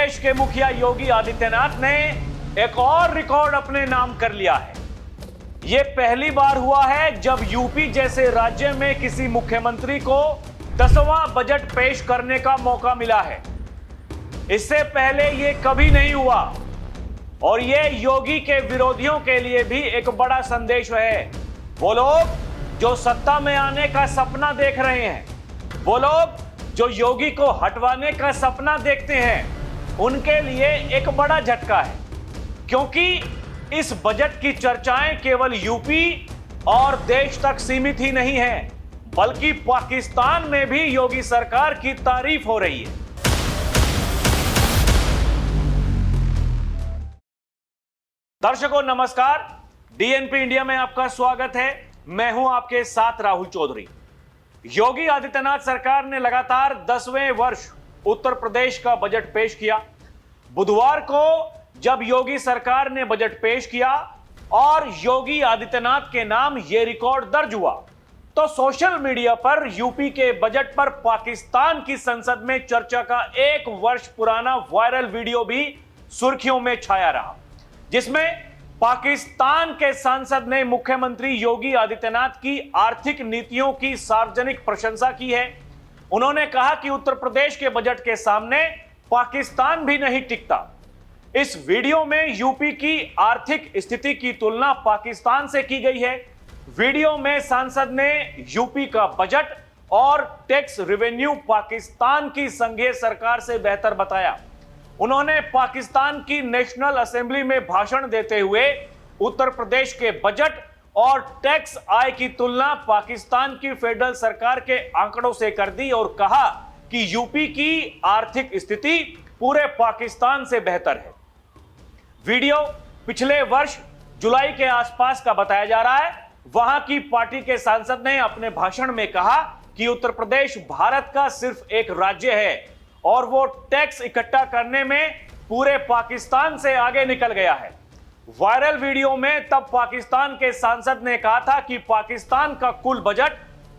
प्रदेश के मुखिया योगी आदित्यनाथ ने एक और रिकॉर्ड अपने नाम कर लिया है। यह पहली बार हुआ है जब यूपी जैसे राज्य में किसी मुख्यमंत्री को 10वां बजट पेश करने का मौका मिला है। इससे पहले यह कभी नहीं हुआ और यह योगी के विरोधियों के लिए भी एक बड़ा संदेश है। वो लोग जो सत्ता में आने का सपना देख रहे हैं, वो लोग जो योगी को हटवाने का सपना देखते हैं, उनके लिए एक बड़ा झटका है, क्योंकि इस बजट की चर्चाएं केवल यूपी और देश तक सीमित ही नहीं है, बल्कि पाकिस्तान में भी योगी सरकार की तारीफ हो रही है। दर्शकों नमस्कार, डीएनपी इंडिया में आपका स्वागत है। मैं हूं आपके साथ राहुल चौधरी। योगी आदित्यनाथ सरकार ने लगातार 10वें वर्ष उत्तर प्रदेश का बजट पेश किया। बुधवार को जब योगी सरकार ने बजट पेश किया और योगी आदित्यनाथ के नाम यह रिकॉर्ड दर्ज हुआ, तो सोशल मीडिया पर यूपी के बजट पर पाकिस्तान की संसद में चर्चा का 1 वर्ष पुराना वायरल वीडियो भी सुर्खियों में छाया रहा, जिसमें पाकिस्तान के सांसद ने मुख्यमंत्री योगी आदित्यनाथ की आर्थिक नीतियों की सार्वजनिक प्रशंसा की है। उन्होंने कहा कि उत्तर प्रदेश के बजट के सामने पाकिस्तान भी नहीं टिकता। इस वीडियो में यूपी की आर्थिक स्थिति की तुलना पाकिस्तान से की गई है। वीडियो में सांसद ने यूपी का बजट और टैक्स रेवेन्यू पाकिस्तान की संघीय सरकार से बेहतर बताया। उन्होंने पाकिस्तान की नेशनल असेंबली में भाषण देते हुए उत्तर प्रदेश के बजट और टैक्स आय की तुलना पाकिस्तान की फेडरल सरकार के आंकड़ों से कर दी और कहा कि यूपी की आर्थिक स्थिति पूरे पाकिस्तान से बेहतर है। वीडियो पिछले वर्ष जुलाई के आसपास का बताया जा रहा है। वहां की पार्टी के सांसद ने अपने भाषण में कहा कि उत्तर प्रदेश भारत का सिर्फ एक राज्य है और वो टैक्स इकट्ठा करने में पूरे पाकिस्तान से आगे निकल गया है। वायरल वीडियो में तब पाकिस्तान के सांसद ने कहा था कि पाकिस्तान का कुल बजट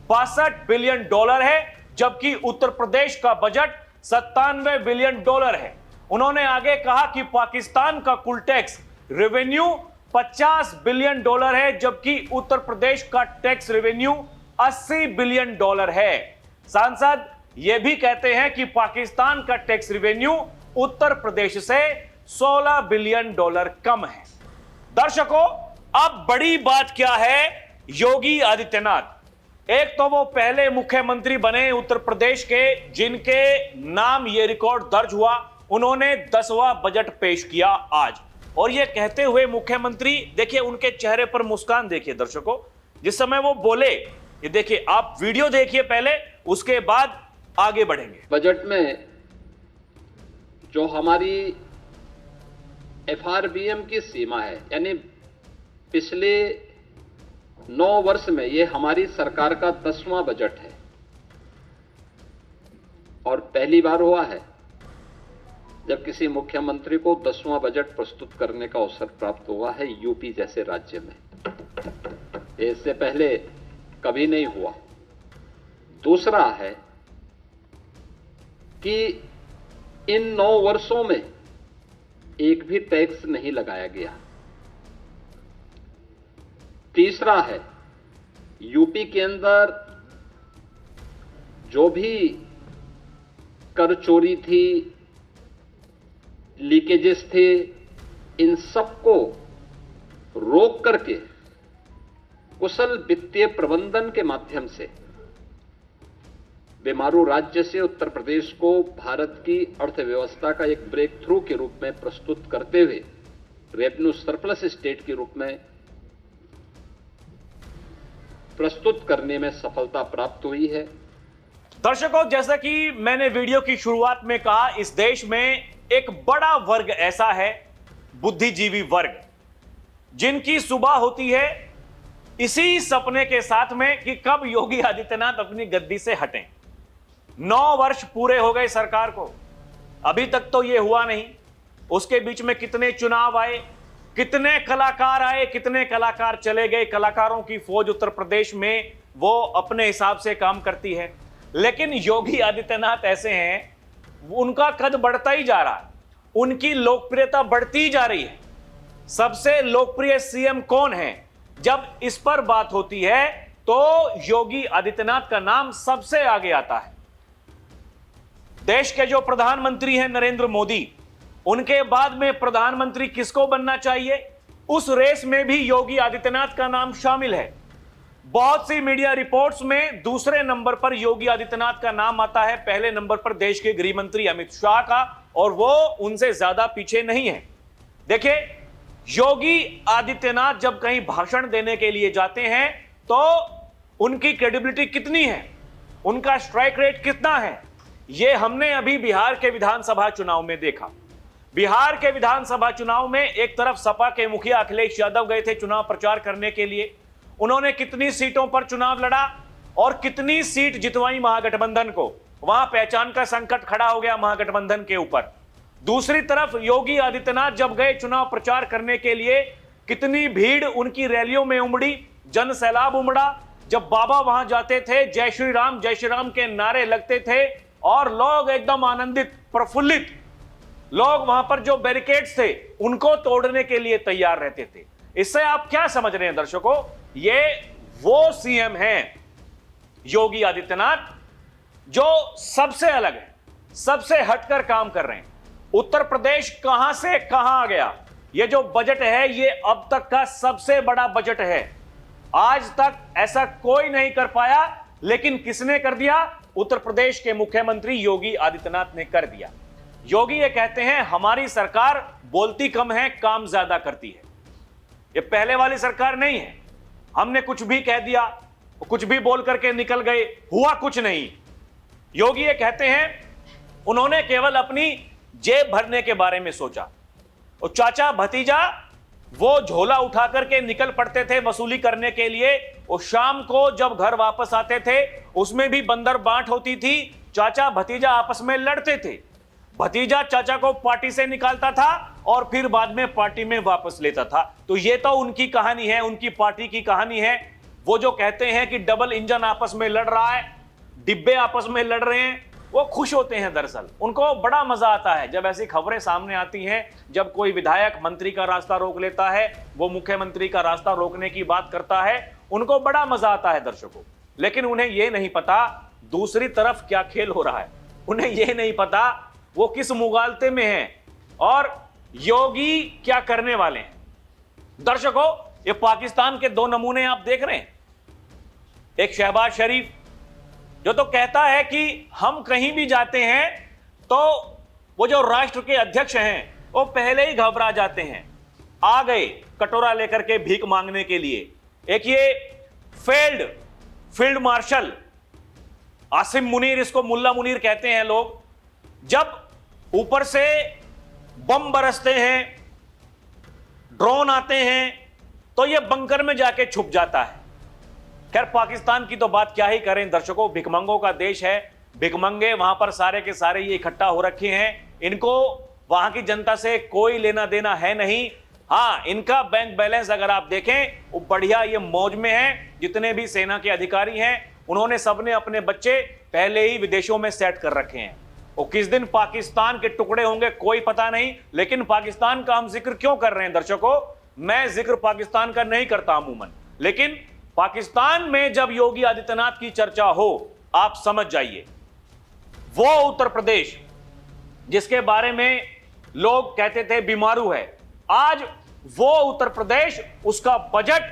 62 बिलियन डॉलर है, जबकि उत्तर प्रदेश का बजट 97 बिलियन डॉलर है। उन्होंने आगे कहा कि पाकिस्तान का कुल टैक्स रेवेन्यू 50 बिलियन डॉलर है, जबकि उत्तर प्रदेश का टैक्स रेवेन्यू 80 बिलियन डॉलर है। सांसद यह भी कहते हैं कि पाकिस्तान का टैक्स रेवेन्यू उत्तर प्रदेश से 16 बिलियन डॉलर कम है। दर्शकों, अब बड़ी बात क्या है? योगी आदित्यनाथ एक तो वो पहले मुख्यमंत्री बने उत्तर प्रदेश के जिनके नाम ये रिकॉर्ड दर्ज हुआ। उन्होंने 10वां बजट पेश किया आज, और ये कहते हुए मुख्यमंत्री, देखिए उनके चेहरे पर मुस्कान देखिए दर्शकों, जिस समय वो बोले, ये देखिए, आप वीडियो देखिए पहले, उसके बाद आगे बढ़ेंगे। बजट में जो हमारी एफआरबीएम की सीमा है, यानी पिछले 9 वर्ष में ये हमारी सरकार का 10वां बजट है और पहली बार हुआ है जब किसी मुख्यमंत्री को 10वां बजट प्रस्तुत करने का अवसर प्राप्त हुआ है यूपी जैसे राज्य में। इससे पहले कभी नहीं हुआ। दूसरा है कि इन 9 वर्षों में एक भी टैक्स नहीं लगाया गया। तीसरा है, यूपी के अंदर जो भी कर चोरी थी, लीकेजेस थे, इन सबको रोक करके कुशल वित्तीय प्रबंधन के माध्यम से बेमारू राज्य से उत्तर प्रदेश को भारत की अर्थव्यवस्था का एक ब्रेक थ्रू के रूप में प्रस्तुत करते हुए रेवेन्यू सरप्लस स्टेट के रूप में प्रस्तुत करने में सफलता प्राप्त हुई है। दर्शकों, जैसा कि मैंने वीडियो की शुरुआत में कहा, इस देश में एक बड़ा वर्ग ऐसा है, बुद्धिजीवी वर्ग, जिनकी सुबह होती है इसी सपने के साथ में कि कब योगी आदित्यनाथ अपनी गद्दी से हटें। 9 वर्ष पूरे हो गए सरकार को, अभी तक तो यह हुआ नहीं। उसके बीच में कितने चुनाव आए, कितने कलाकार आए, कितने कलाकार चले गए। कलाकारों की फौज उत्तर प्रदेश में वो अपने हिसाब से काम करती है, लेकिन योगी आदित्यनाथ ऐसे हैं, उनका कद बढ़ता ही जा रहा है उनकी लोकप्रियता बढ़ती जा रही है। सबसे लोकप्रिय सीएम कौन है, जब इस पर बात होती है तो योगी आदित्यनाथ का नाम सबसे आगे आता है। देश के जो प्रधानमंत्री हैं नरेंद्र मोदी, उनके बाद में प्रधानमंत्री किसको बनना चाहिए, उस रेस में भी योगी आदित्यनाथ का नाम शामिल है। बहुत सी मीडिया रिपोर्ट्स में दूसरे नंबर पर योगी आदित्यनाथ का नाम आता है, पहले नंबर पर देश के गृह मंत्री अमित शाह का, और वो उनसे ज्यादा पीछे नहीं है। देखिए, योगी आदित्यनाथ जब कहीं भाषण देने के लिए जाते हैं तो उनकी क्रेडिबिलिटी कितनी है, उनका स्ट्राइक रेट कितना है, यह हमने अभी बिहार के विधानसभा चुनाव में देखा। बिहार के विधानसभा चुनाव में एक तरफ सपा के मुखिया अखिलेश यादव गए थे चुनाव प्रचार करने के लिए, उन्होंने कितनी सीटों पर चुनाव लड़ा और कितनी सीट जितवाई महागठबंधन को, वहां पहचान का संकट खड़ा हो गया महागठबंधन के ऊपर। दूसरी तरफ योगी आदित्यनाथ जब गए चुनाव प्रचार करने के लिए, कितनी भीड़ उनकी रैलियों में उमड़ी, जन सैलाब उमड़ा। जब बाबा वहां जाते थे, जय श्री राम के नारे लगते थे और लोग एकदम आनंदित प्रफुल्लित, लोग वहां पर जो बैरिकेड्स थे उनको तोड़ने के लिए तैयार रहते थे। इससे आप क्या समझ रहे हैं दर्शकों, ये वो सीएम हैं योगी आदित्यनाथ जो सबसे अलग है, सबसे हटकर काम कर रहे हैं। उत्तर प्रदेश कहां से कहां आ गया, ये जो बजट है ये अब तक का सबसे बड़ा बजट है। आज तक ऐसा कोई नहीं कर पाया, लेकिन किसने कर दिया, उत्तर प्रदेश के मुख्यमंत्री योगी आदित्यनाथ ने कर दिया। योगी ये कहते हैं हमारी सरकार बोलती कम है, काम ज्यादा करती है। ये पहले वाली सरकार नहीं है, हमने कुछ भी कह दिया, कुछ भी बोल करके निकल गए, हुआ कुछ नहीं। योगी ये कहते हैं उन्होंने केवल अपनी जेब भरने के बारे में सोचा। और चाचा भतीजा वो झोला उठा करके निकल पड़ते थे वसूली करने के लिए, और शाम को जब घर वापस आते थे उसमें भी बंदर बांट होती थी, चाचा भतीजा आपस में लड़ते थे। भतीजा चाचा को पार्टी से निकालता था और फिर बाद में पार्टी में वापस लेता था। तो ये तो उनकी कहानी है, उनकी पार्टी की कहानी है। वो जो कहते हैं कि डबल इंजन आपस में लड़ रहा है, डिब्बे आपस में लड़ रहे हैं, वो खुश होते हैं। दरअसल उनको बड़ा मजा आता है जब ऐसी खबरें सामने आती हैं, जब कोई विधायक मंत्री का रास्ता रोक लेता है, वो मुख्यमंत्री का रास्ता रोकने की बात करता है, उनको बड़ा मजा आता है दर्शकों। लेकिन उन्हें यह नहीं पता दूसरी तरफ क्या खेल हो रहा है, उन्हें यह नहीं पता वो किस मुगालते में हैं और योगी क्या करने वाले हैं। दर्शकों, ये पाकिस्तान के दो नमूने आप देख रहे हैं। एक शहबाज शरीफ जो तो कहता है कि हम कहीं भी जाते हैं तो वो जो राष्ट्र के अध्यक्ष हैं वो पहले ही घबरा जाते हैं, आ गए कटोरा लेकर के भीख मांगने के लिए। एक ये फील्ड मार्शल आसिम मुनीर, इसको मुल्ला मुनीर कहते हैं लोग, जब ऊपर से बम बरसते हैं, ड्रोन आते हैं, तो ये बंकर में जाके छुप जाता है। खैर, पाकिस्तान की तो बात क्या ही करें दर्शकों, भिखमंगों का देश है। भिखमंगे वहां पर सारे के सारे ये इकट्ठा हो रखे हैं, इनको वहां की जनता से कोई लेना देना है नहीं। हाँ, इनका बैंक बैलेंस अगर आप देखें वो बढ़िया, ये मौज में है। जितने भी सेना के अधिकारी हैं उन्होंने सबने अपने बच्चे पहले ही विदेशों में सेट कर रखे हैं। वो किस दिन पाकिस्तान के टुकड़े होंगे कोई पता नहीं। लेकिन पाकिस्तान का हम जिक्र क्यों कर रहे हैं दर्शकों, मैं जिक्र पाकिस्तान का नहीं करता अमूमन, लेकिन पाकिस्तान में जब योगी आदित्यनाथ की चर्चा हो, आप समझ जाइए, वो उत्तर प्रदेश जिसके बारे में लोग कहते थे बीमारू है, आज वो उत्तर प्रदेश, उसका बजट,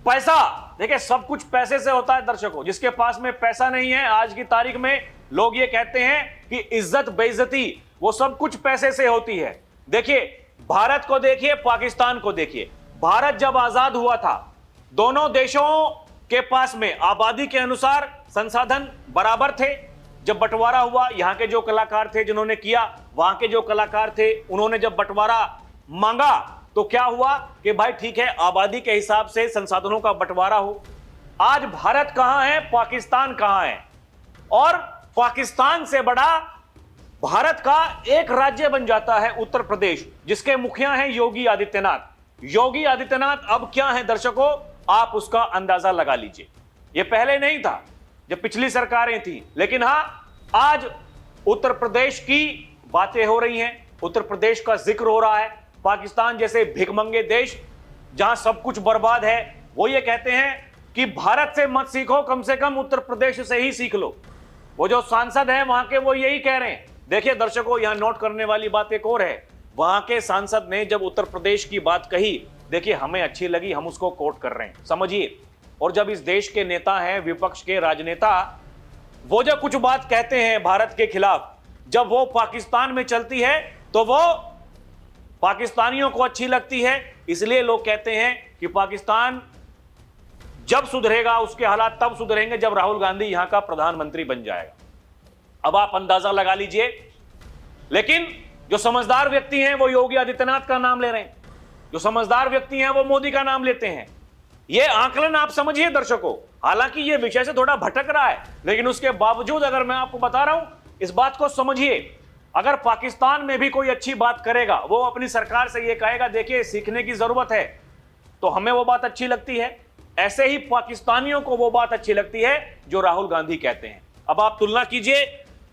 पैसा, देखिए सब कुछ पैसे से होता है दर्शकों। जिसके पास में पैसा नहीं है, आज की तारीख में लोग ये कहते हैं कि इज्जत बेइज्जती वो सब कुछ पैसे से होती है। देखिए, भारत को देखिए, पाकिस्तान को देखिए। भारत जब आजाद हुआ था, दोनों देशों के पास में आबादी के अनुसार संसाधन बराबर थे। जब बंटवारा हुआ, यहां के जो कलाकार थे जिन्होंने किया, वहां के जो कलाकार थे उन्होंने जब बंटवारा मांगा तो क्या हुआ कि भाई ठीक है, आबादी के हिसाब से संसाधनों का बंटवारा हो। आज भारत कहां है, पाकिस्तान कहां है, और पाकिस्तान से बड़ा भारत का एक राज्य बन जाता है उत्तर प्रदेश, जिसके मुखिया हैं योगी आदित्यनाथ। योगी आदित्यनाथ अब क्या है दर्शकों, आप उसका अंदाजा लगा लीजिए। यह पहले नहीं था जब पिछली सरकारें थी, लेकिन हां, आज उत्तर प्रदेश की बातें हो रही हैं, उत्तर प्रदेश का जिक्र हो रहा है। पाकिस्तान जैसे भिखमंगे देश जहां सब कुछ बर्बाद है, वो ये कहते हैं कि भारत से मत सीखो, कम से कम उत्तर प्रदेश से ही सीख लो। वो जो सांसद हैं वहां के, वो यही कह रहे हैं। देखिए दर्शकों, यहां नोट करने वाली बात एक और है। वहां के सांसद ने जब उत्तर प्रदेश की बात कही, देखिए हमें अच्छी लगी, हम उसको कोट कर रहे हैं, समझिए। और जब इस देश के नेता हैं, विपक्ष के राजनेता, वो जब कुछ बात कहते हैं भारत के खिलाफ, जब वो पाकिस्तान में चलती है तो वो पाकिस्तानियों को अच्छी लगती है। इसलिए लोग कहते हैं कि पाकिस्तान जब सुधरेगा, उसके हालात तब सुधरेंगे जब राहुल गांधी यहां का प्रधानमंत्री बन जाएगा। अब आप अंदाजा लगा लीजिए। लेकिन जो समझदार व्यक्ति हैं वो योगी आदित्यनाथ का नाम ले रहे हैं, जो समझदार व्यक्ति हैं वो मोदी का नाम लेते हैं। ये आकलन आप समझिए दर्शकों। हालांकि ये विषय से थोड़ा भटक रहा है, लेकिन उसके बावजूद अगर मैं आपको बता रहा हूं, इस बात को समझिए। अगर पाकिस्तान में भी कोई अच्छी बात करेगा, वो अपनी सरकार से ये कहेगा देखिए सीखने की जरूरत है, तो हमें वो बात अच्छी लगती है। ऐसे ही पाकिस्तानियों को वो बात अच्छी लगती है जो राहुल गांधी कहते हैं। अब आप तुलना कीजिए,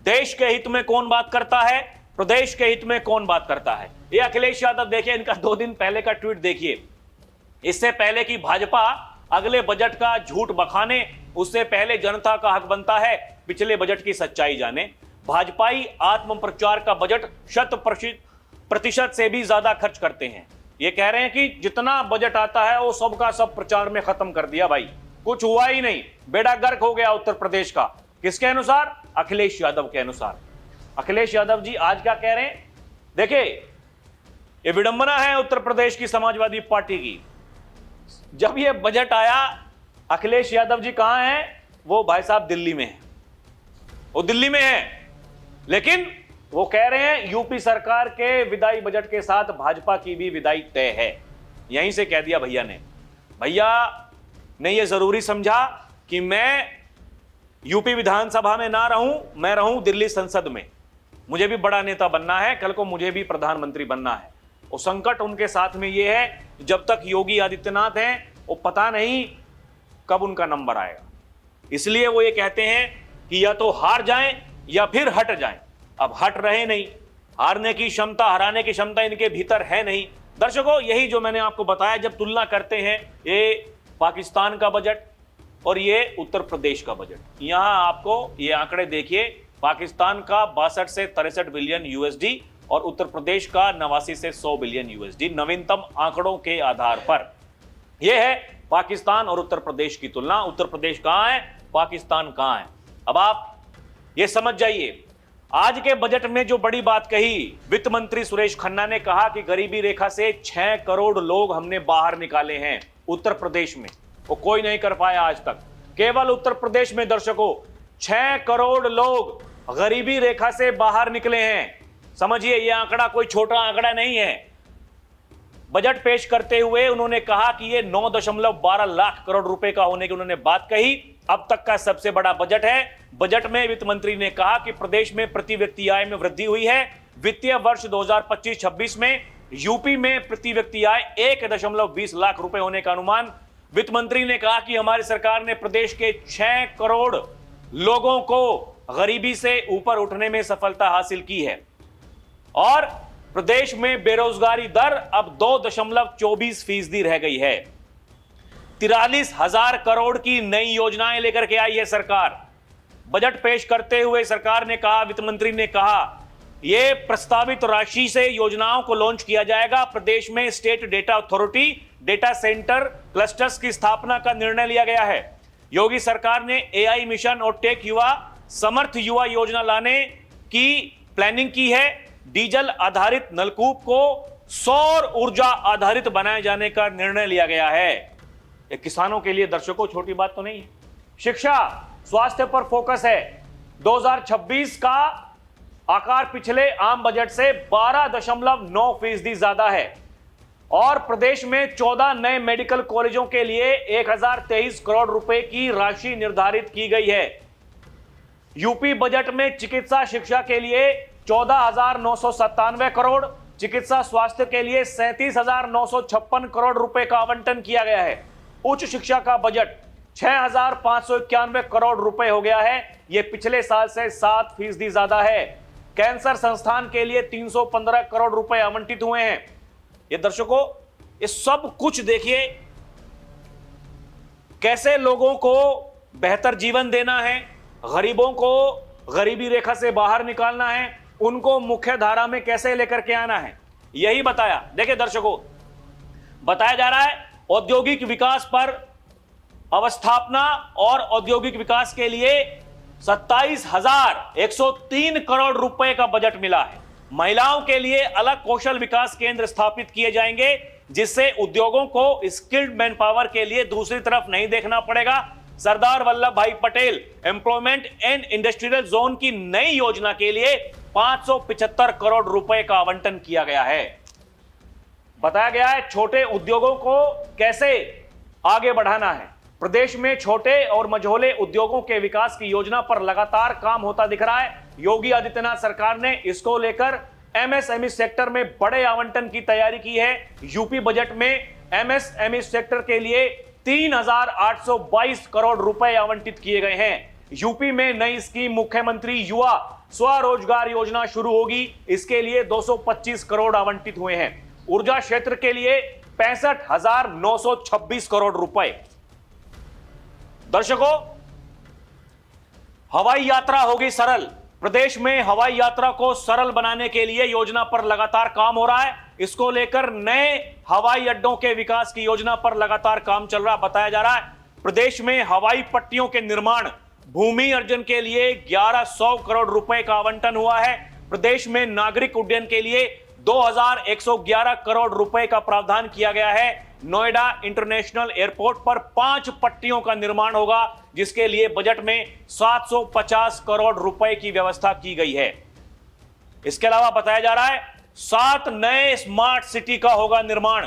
देश के हित में कौन बात करता है, प्रदेश के हित में कौन बात करता है। ये अखिलेश यादव, देखिए इनका 2 दिन पहले का ट्वीट देखिए। इससे पहले कि भाजपा अगले बजट का झूठ बखाने, उससे पहले जनता का हक बनता है पिछले बजट की सच्चाई जाने। भाजपाई आत्म प्रचार का बजट 100% से भी ज्यादा खर्च करते हैं। ये कह रहे हैं कि जितना बजट आता है वो सबका सब प्रचार में खत्म कर दिया भाई, कुछ हुआ ही नहीं, बेड़ा गर्क हो गया उत्तर प्रदेश का। किसके अनुसार? अखिलेश यादव के अनुसार। अखिलेश यादव जी आज क्या कह रहे हैं? देखिए ये विडंबना है उत्तर प्रदेश की समाजवादी पार्टी की। जब ये बजट आया, अखिलेश यादव जी कहां हैं? वो भाई साहब दिल्ली में हैं, वो दिल्ली में हैं। लेकिन वो कह रहे हैं यूपी सरकार के विदाई बजट के साथ भाजपा की भी विदाई तय है। यहीं से कह दिया भैया ने। भैया ने ये जरूरी समझा कि मैं यूपी विधानसभा में ना रहूं, मैं रहूं दिल्ली संसद में। मुझे भी बड़ा नेता बनना है, कल को मुझे भी प्रधानमंत्री बनना है। और संकट उनके साथ में ये है, जब तक योगी आदित्यनाथ हैं वो पता नहीं कब उनका नंबर आएगा। इसलिए वो ये कहते हैं कि या तो हार जाएं या फिर हट जाएं। अब हट रहे नहीं, हारने की क्षमता, हराने की क्षमता इनके भीतर है नहीं। दर्शकों, यही जो मैंने आपको बताया, जब तुलना करते हैं ये पाकिस्तान का बजट और ये उत्तर प्रदेश का बजट, यहां आपको ये आंकड़े देखिए। पाकिस्तान का 62 से 63 बिलियन यूएसडी और उत्तर प्रदेश का 89 से 100 बिलियन यूएसडी, नवीनतम आंकड़ों के आधार पर। यह है पाकिस्तान और उत्तर प्रदेश की तुलना। उत्तर प्रदेश कहां है, पाकिस्तान कहां है। अब आप ये समझ जाइए, आज के बजट में जो बड़ी बात कही, वित्त मंत्री सुरेश खन्ना ने कहा कि गरीबी रेखा से 6 करोड़ लोग हमने बाहर निकाले हैं उत्तर प्रदेश में। वो कोई नहीं कर पाया आज तक। केवल उत्तर प्रदेश में दर्शकों 6 करोड़ लोग गरीबी रेखा से बाहर निकले हैं। समझिए, यह आंकड़ा कोई छोटा आंकड़ा नहीं है। बजट पेश करते हुए उन्होंने कहा कि यह 9.12 लाख करोड़ रुपए का होने की उन्होंने बात कही। अब तक का सबसे बड़ा बजट है। बजट में वित्त मंत्री ने कहा कि प्रदेश में प्रति व्यक्ति आय में वृद्धि हुई है। वित्तीय वर्ष 2025-26 में यूपी में प्रति व्यक्ति आय 1.20 लाख रुपए होने का अनुमान। वित्त मंत्री ने कहा कि हमारी सरकार ने प्रदेश के 6 करोड़ लोगों को गरीबी से ऊपर उठने में सफलता हासिल की है और प्रदेश में बेरोजगारी दर अब 2.24% रह गई है। 43,000 करोड़ की नई योजनाएं लेकर के आई है सरकार। बजट पेश करते हुए सरकार ने कहा, वित्त मंत्री ने कहा, यह प्रस्तावित राशि से योजनाओं को लॉन्च किया जाएगा। प्रदेश में state data authority, data centre clusters की स्थापना का निर्णय लिया गया है। योगी सरकार ने एआई मिशन और टेक युवा समर्थ युवा योजना लाने की प्लानिंग की है। डीजल आधारित नलकूप को सौर ऊर्जा आधारित बनाए जाने का निर्णय लिया गया है। ये किसानों के लिए दर्शकों छोटी बात तो नहीं है। शिक्षा स्वास्थ्य पर फोकस है। 2026 का आकार पिछले आम बजट से 12.9% ज्यादा है और प्रदेश में 14 नए मेडिकल कॉलेजों के लिए 1023 करोड़ रुपए की राशि निर्धारित की गई है। यूपी बजट में चिकित्सा शिक्षा के लिए 14,997 करोड़, चिकित्सा स्वास्थ्य के लिए 37,956 करोड़ रुपए का आवंटन किया गया है। उच्च शिक्षा का बजट 6,591 करोड़ रुपए हो गया है। यह पिछले साल से 7% ज्यादा है। कैंसर संस्थान के लिए 315 करोड़ रुपए आवंटित हुए हैं। ये दर्शकों, ये सब कुछ देखिए, कैसे लोगों को बेहतर जीवन देना है, गरीबों को गरीबी रेखा से बाहर निकालना है, उनको मुख्य धारा में कैसे लेकर के आना है, यही बताया। देखिए दर्शकों, बताया जा रहा है औद्योगिक विकास पर अवस्थापना और औद्योगिक विकास के लिए 27,103 करोड़ रुपए का बजट मिला है। महिलाओं के लिए अलग कौशल विकास केंद्र स्थापित किए जाएंगे, जिससे उद्योगों को स्किल्ड मैन पावर के लिए दूसरी तरफ नहीं देखना पड़ेगा। सरदार वल्लभ भाई Patel employment and industrial zone की नई योजना के लिए 575 करोड़ रुपए का आवंटन किया गया है। बताया गया है छोटे उद्योगों को कैसे आगे बढ़ाना है। प्रदेश में छोटे और मझोले उद्योगों के विकास की योजना पर लगातार काम होता दिख रहा है। योगी आदित्यनाथ सरकार ने इसको लेकर एमएसएमई सेक्टर में बड़े आवंटन की तैयारी की है। यूपी बजट में एमएसएमई सेक्टर के लिए 3,822 करोड़ रुपए आवंटित किए गए हैं। यूपी में नई स्कीम मुख्यमंत्री युवा स्वरोजगार योजना शुरू होगी। इसके लिए 225 करोड़ आवंटित हुए हैं। ऊर्जा क्षेत्र के लिए 65,926 करोड़ रुपए। दर्शकों, हवाई यात्रा होगी सरल। प्रदेश में हवाई यात्रा को सरल बनाने के लिए योजना पर लगातार काम हो रहा है। इसको लेकर नए हवाई अड्डों के विकास की योजना पर लगातार काम चल रहा बताया जा रहा है। प्रदेश में हवाई पट्टियों के निर्माण भूमि अर्जन के लिए 1100 करोड़ रुपए का आवंटन हुआ है। प्रदेश में नागरिक उड्डयन के लिए 2,111 करोड़ रुपए का प्रावधान किया गया है। नोएडा इंटरनेशनल एयरपोर्ट पर 5 पट्टियों का निर्माण होगा, जिसके लिए बजट में 750 करोड़ रुपए की व्यवस्था की गई है। इसके अलावा बताया जा रहा है 7 नए स्मार्ट सिटी का होगा निर्माण।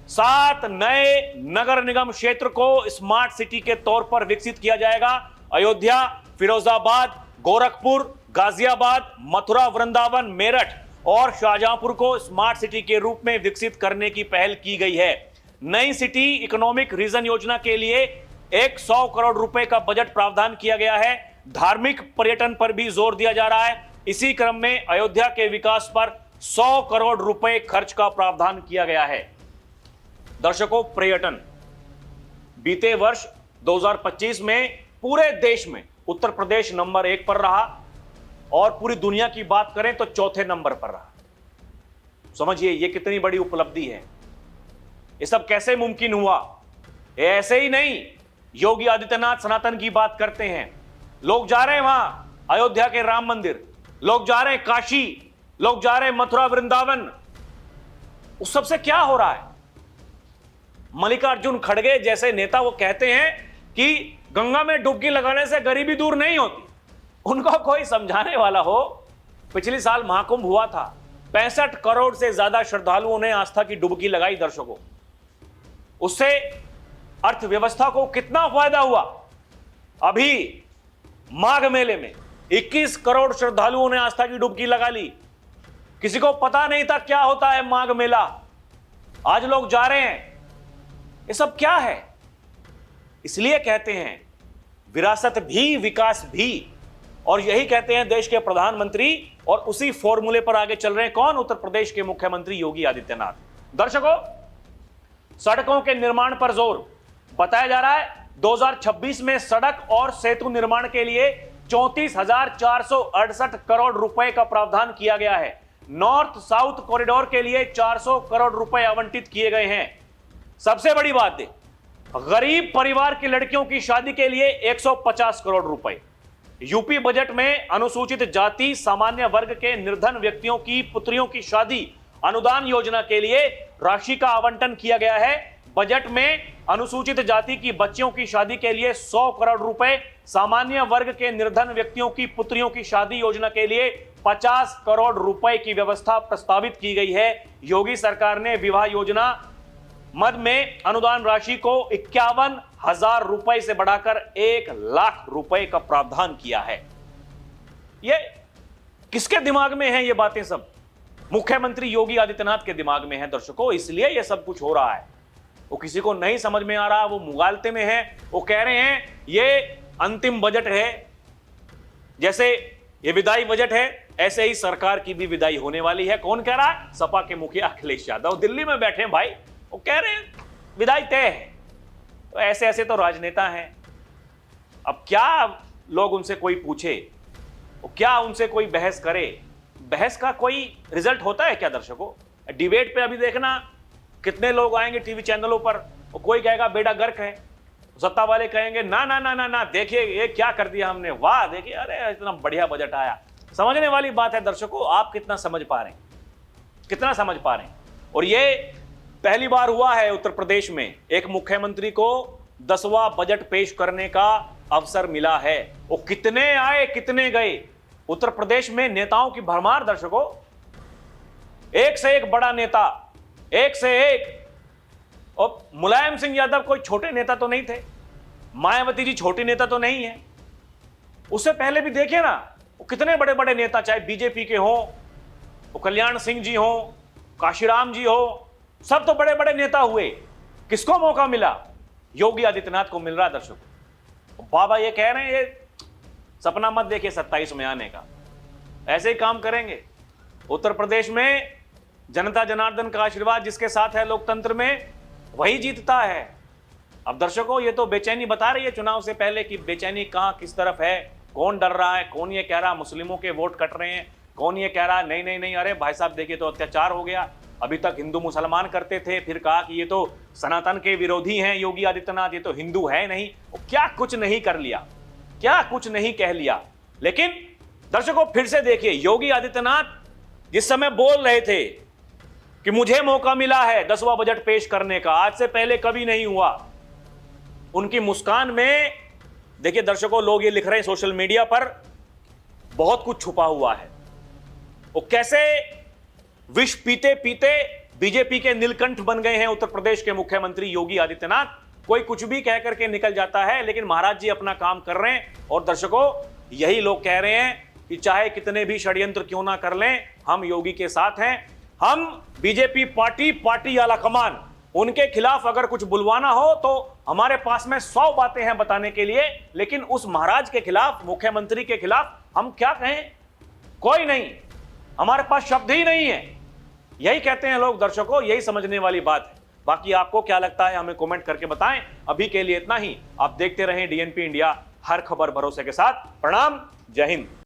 7 नए नगर निगम क्षेत्र को स्मार्ट सिटी के तौर पर विकसित किया जाएगा। अयोध्या, फिरोजाबाद, गोरखपुर, गाजियाबाद, मथुरा, वृंदावन, मेरठ और शाहजहांपुर को स्मार्ट सिटी के रूप में विकसित करने की पहल की गई है। नई सिटी इकोनॉमिक रीजन योजना के लिए 100 करोड़ रुपए का बजट प्रावधान किया गया है। धार्मिक पर्यटन पर भी जोर दिया जा रहा है। इसी क्रम में अयोध्या के विकास पर 100 करोड़ रुपए खर्च का प्रावधान किया गया है। दर्शकों, पर्यटन बीते वर्ष 2025 में पूरे देश में उत्तर प्रदेश नंबर 1 पर रहा और पूरी दुनिया की बात करें तो चौथे नंबर पर रहा। समझिए ये कितनी बड़ी उपलब्धि है। ये सब कैसे मुमकिन हुआ? ये ऐसे ही नहीं। योगी आदित्यनाथ सनातन की बात करते हैं, लोग जा रहे हैं वहां अयोध्या के राम मंदिर, लोग जा रहे हैं काशी, लोग जा रहे हैं मथुरा, वृंदावन। उस सबसे क्या हो रहा है? मल्लिकार्जुन खड़गे जैसे नेता वो कहते हैं कि गंगा में डुबकी लगाने से गरीबी दूर नहीं होती। उनको कोई समझाने वाला हो। पिछले साल महाकुंभ हुआ था, 65 करोड़ से ज्यादा श्रद्धालुओं ने आस्था की डुबकी लगाई। दर्शकों, उससे अर्थव्यवस्था को कितना फायदा हुआ। अभी माघ मेले में 21 करोड़ श्रद्धालुओं ने आस्था की डुबकी लगा ली। किसी को पता नहीं था क्या होता है माघ मेला, आज लोग जा रहे हैं। ये सब क्या है? इसलिए कहते हैं विरासत भी विकास भी, और यही कहते हैं देश के प्रधानमंत्री, और उसी फॉर्मूले पर आगे चल रहे हैं कौन? उत्तर प्रदेश के मुख्यमंत्री योगी आदित्यनाथ। दर्शकों, सड़कों के निर्माण पर जोर। बताया जा रहा है 2026 में सड़क और सेतु निर्माण के लिए 34,468 करोड़ रुपए का प्रावधान किया गया है। नॉर्थ साउथ कॉरिडोर के लिए 400 करोड़ रुपए आवंटित किए गए हैं। सबसे बड़ी बात है, गरीब परिवार की लड़कियों की शादी के लिए 150 करोड़ रुपए। यूपी बजट में अनुसूचित जाति सामान्य वर्ग के निर्धन व्यक्तियों की पुत्रियों की शादी अनुदान योजना के लिए राशि का आवंटन किया गया है। बजट में अनुसूचित जाति की बच्चियों की शादी के लिए 100 करोड़ रुपए, सामान्य वर्ग के निर्धन व्यक्तियों की पुत्रियों की शादी योजना के लिए 50 करोड़ रुपए की व्यवस्था प्रस्तावित की गई है। योगी सरकार ने विवाह योजना मद में अनुदान राशि को 51,000 रुपए से बढ़ाकर 1 लाख रुपए का प्रावधान किया है। ये किसके दिमाग में है? ये बातें सब मुख्यमंत्री योगी आदित्यनाथ के दिमाग में है दर्शकों, इसलिए ये सब कुछ हो रहा है। वो किसी को नहीं समझ में आ रहा, वो मुगालते में है। वो कह रहे हैं ये अंतिम बजट है, जैसे ये विदाई बजट है, ऐसे ही सरकार की भी विदाई होने वाली है। कौन कह रहा है? सपा के मुखिया अखिलेश यादव दिल्ली में बैठे हैं भाई, वो कह रहे हैं विदाई तय है। तो ऐसे ऐसे तो राजनेता हैं। अब क्या लोग उनसे कोई पूछे, क्या उनसे कोई बहस करे? बहस का कोई रिजल्ट होता है क्या दर्शकों? डिबेट पे अभी देखना कितने लोग आएंगे टीवी चैनलों पर, कोई कहेगा बेड़ा गर्क है, सत्ता वाले कहेंगे ना ना ना ना ना, देखिए ये क्या कर दिया हमने, वाह देखिए अरे इतना बढ़िया बजट आया। समझने वाली बात है दर्शकों, आप कितना समझ पा रहे हैं, कितना समझ पा रहे हैं। और ये पहली बार हुआ है उत्तर प्रदेश में एक मुख्यमंत्री को 10वां बजट पेश करने का अवसर मिला है। वो कितने आए कितने गए, उत्तर प्रदेश में नेताओं की भरमार दर्शकों, एक से एक बड़ा नेता, एक से एक। और मुलायम सिंह यादव कोई छोटे नेता तो नहीं थे, मायावती जी छोटे नेता तो नहीं है। उससे पहले भी देखिए ना, वो कितने बड़े बड़े नेता, चाहे बीजेपी के हों, वो कल्याण सिंह जी हों, काशीराम जी हो, सब तो बड़े बड़े नेता हुए। किसको मौका मिला? योगी आदित्यनाथ को मिल रहा है दर्शकों। बाबा ये कह रहे हैं ये सपना मत देखिए 27 में आने का, ऐसे ही काम करेंगे। उत्तर प्रदेश में जनता जनार्दन का आशीर्वाद जिसके साथ है लोकतंत्र में, वही जीतता है। अब दर्शकों ये तो बेचैनी बता रही है चुनाव से पहले कि बेचैनी कहां किस तरफ है, कौन डर रहा है, कौन ये कह रहा मुस्लिमों के वोट कट रहे हैं, कौन ये कह रहा नहीं नहीं नहीं अरे भाई साहब देखिए तो अत्याचार हो गया, अभी तक हिंदू मुसलमान करते थे, फिर कहा कि ये तो सनातन के विरोधी हैं योगी आदित्यनाथ, ये तो हिंदू है नहीं। क्या कुछ नहीं कर लिया, क्या कुछ नहीं कह लिया। लेकिन दर्शकों फिर से देखिए, योगी आदित्यनाथ जिस समय बोल रहे थे कि मुझे मौका मिला है 10वां बजट पेश करने का, आज से पहले कभी नहीं हुआ, उनकी मुस्कान में देखिए दर्शकों, लोग ये लिख रहे हैं सोशल मीडिया पर बहुत कुछ छुपा हुआ है। वो कैसे विष पीते पीते बीजेपी के नीलकंठ बन गए हैं उत्तर प्रदेश के मुख्यमंत्री योगी आदित्यनाथ। कोई कुछ भी कह करके निकल जाता है, लेकिन महाराज जी अपना काम कर रहे हैं। और दर्शकों यही लोग कह रहे हैं कि चाहे कितने भी षड्यंत्र क्यों ना कर लें, हम योगी के साथ हैं। हम बीजेपी पार्टी आला कमान, उनके खिलाफ अगर कुछ बुलवाना हो तो हमारे पास में 100 बातें हैं बताने के लिए, लेकिन उस महाराज के खिलाफ, मुख्यमंत्री के खिलाफ हम क्या कहें? कोई नहीं, हमारे पास शब्द ही नहीं है। यही कहते हैं लोग दर्शकों, यही समझने वाली बात है। बाकी आपको क्या लगता है हमें कमेंट करके बताएं। अभी के लिए इतना ही। आप देखते रहें डीएनपी इंडिया, हर खबर भरोसे के साथ। प्रणाम, जय हिंद।